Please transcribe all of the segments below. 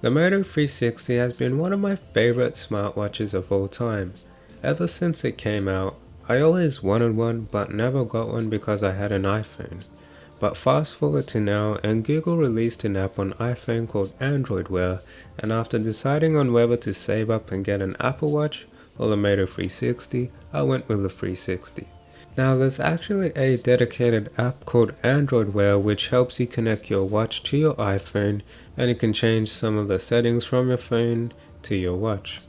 The Moto360 has been one of my favorite smartwatches of all time. Ever since it came out, I always wanted one but never got one because I had an iPhone. But fast forward to now, and Google released an app on iPhone called Android Wear, and after deciding on whether to save up and get an Apple Watch or the Moto360, I went with the 360. Now there's actually a dedicated app called Android Wear which helps you connect your watch to your iPhone, and you can change some of the settings from your phone to your watch.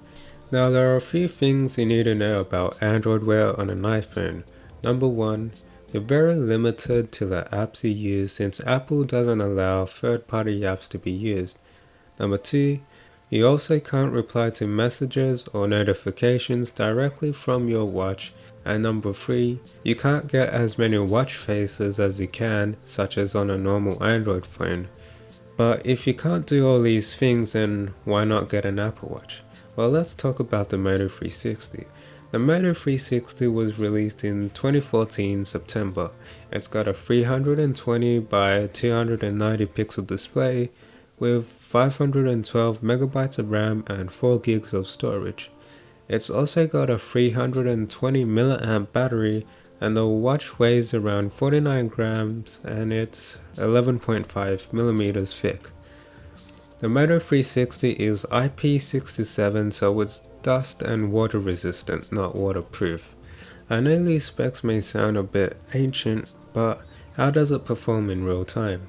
Now there are a few things you need to know about Android Wear on an iPhone. Number 1, you're very limited to the apps you use since Apple doesn't allow third-party apps to be used. Number 2, you also can't reply to messages or notifications directly from your watch. And number 3, you can't get as many watch faces as you can, such as on a normal Android phone. But if you can't do all these things, then why not get an Apple Watch? Well, let's talk about the Moto360. The Moto360 was released in 2014 September. It's got a 320 by 290 pixel display with 512 megabytes of RAM and 4 gigs of storage. It's also got a 320 mAh battery, and the watch weighs around 49 grams and it's 11.5 millimeters thick. The Moto360 is IP67, so it's dust and water resistant, not waterproof. I know these specs may sound a bit ancient, but how does it perform in real time?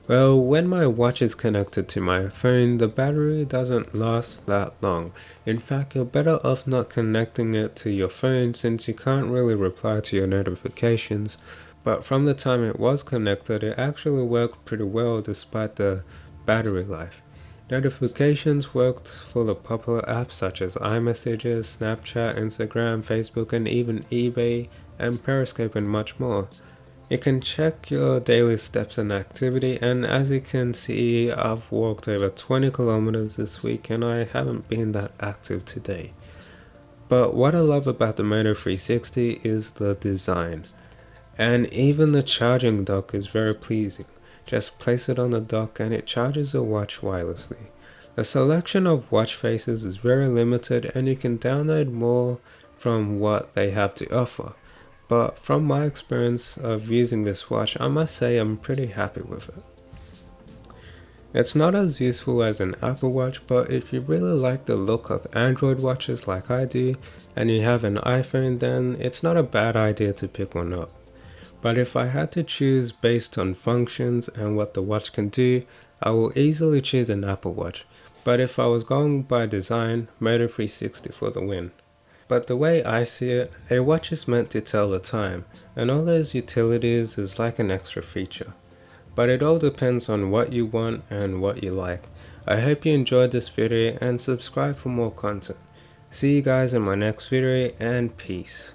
Well, when my watch is connected to my phone, the battery doesn't last that long. In fact, you're better off not connecting it to your phone since you can't really reply to your notifications. But from the time it was connected, it actually worked pretty well despite the battery life. Notifications worked for the popular apps such as iMessages, Snapchat, Instagram, Facebook, and even eBay and Periscope and much more. You can check your daily steps and activity, and as you can see, I've walked over 20 kilometers this week and I haven't been that active today. But what I love about the Moto360 is the design. And even the charging dock is very pleasing. Just place it on the dock and it charges your watch wirelessly. The selection of watch faces is very limited and you can download more from what they have to offer. But from my experience of using this watch, I must say I'm pretty happy with it. It's not as useful as an Apple Watch, but if you really like the look of Android watches like I do, and you have an iPhone, then it's not a bad idea to pick one up. But if I had to choose based on functions and what the watch can do, I will easily choose an Apple Watch. But if I was going by design, Moto360 for the win. But the way I see it, a watch is meant to tell the time, and all those utilities is like an extra feature. But it all depends on what you want and what you like. I hope you enjoyed this video and subscribe for more content. See you guys in my next video and peace.